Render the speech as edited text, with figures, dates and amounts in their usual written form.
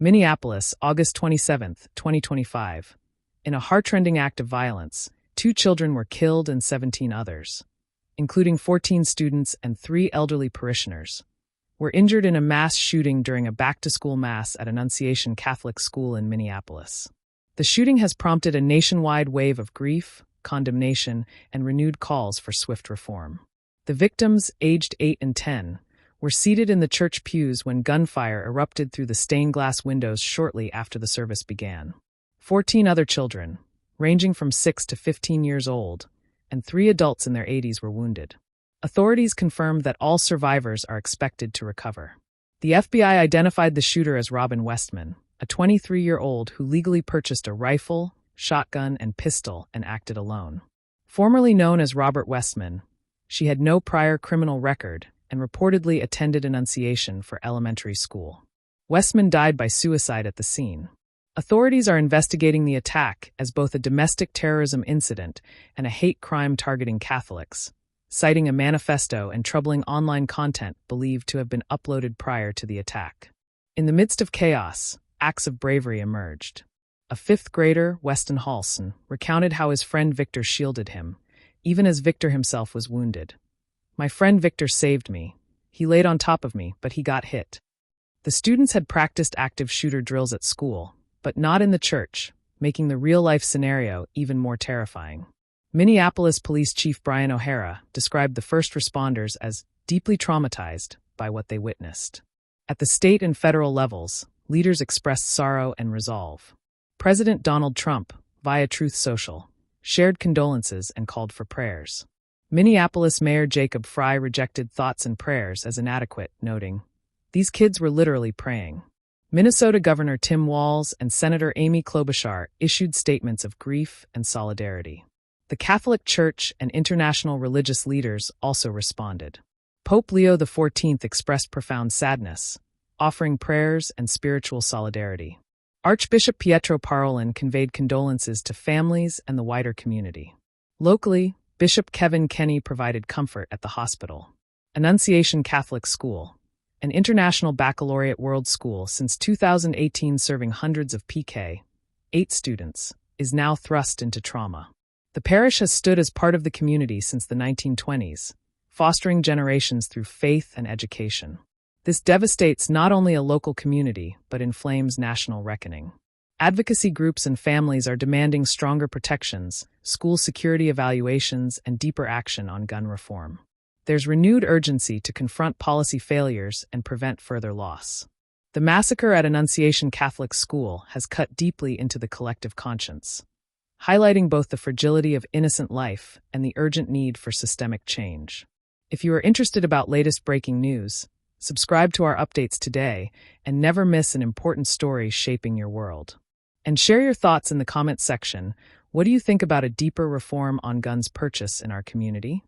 Minneapolis, August 27, 2025. In a heart-rending act of violence, 2 children were killed and 17 others, including 14 students and 3 elderly parishioners, were injured in a mass shooting during a back-to-school mass at Annunciation Catholic School in Minneapolis. The shooting has prompted a nationwide wave of grief, condemnation, and renewed calls for swift reform. The victims, aged 8 and 10, were seated in the church pews when gunfire erupted through the stained glass windows shortly after the service began. 14 other children, ranging from 6 to 15 years old, and 3 adults in their 80s were wounded. Authorities confirmed that all survivors are expected to recover. The FBI identified the shooter as Robin Westman, a 23-year-old who legally purchased a rifle, shotgun, and pistol and acted alone. Formerly known as Robert Westman, she had no prior criminal record and reportedly attended Annunciation for elementary school. Westman died by suicide at the scene. Authorities are investigating the attack as both a domestic terrorism incident and a hate crime targeting Catholics, citing a manifesto and troubling online content believed to have been uploaded prior to the attack. In the midst of chaos, acts of bravery emerged. A 5th grader, Weston Halson, recounted how his friend Victor shielded him, even as Victor himself was wounded. "My friend Victor saved me. He laid on top of me, but he got hit." The students had practiced active shooter drills at school, but not in the church, making the real-life scenario even more terrifying. Minneapolis Police Chief Brian O'Hara described the first responders as deeply traumatized by what they witnessed. At the state and federal levels, leaders expressed sorrow and resolve. President Donald Trump, via Truth Social, shared condolences and called for prayers. Minneapolis Mayor Jacob Frey rejected thoughts and prayers as inadequate, noting, "These kids were literally praying." Minnesota Governor Tim Walz and Senator Amy Klobuchar issued statements of grief and solidarity. The Catholic Church and international religious leaders also responded. Pope Leo XIV expressed profound sadness, offering prayers and spiritual solidarity. Archbishop Pietro Parolin conveyed condolences to families and the wider community. Locally, Bishop Kevin Kenny provided comfort at the hospital. Annunciation Catholic School, an international baccalaureate world school since 2018 serving hundreds of PK-8 students, is now thrust into trauma. The parish has stood as part of the community since the 1920s, fostering generations through faith and education. This devastates not only a local community, but inflames national reckoning. Advocacy groups and families are demanding stronger protections, school security evaluations, and deeper action on gun reform. There's renewed urgency to confront policy failures and prevent further loss. The massacre at Annunciation Catholic School has cut deeply into the collective conscience, highlighting both the fragility of innocent life and the urgent need for systemic change. If you are interested about latest breaking news, subscribe to our updates today and never miss an important story shaping your world. And share your thoughts in the comments section. What do you think about a deeper reform on guns purchase in our community?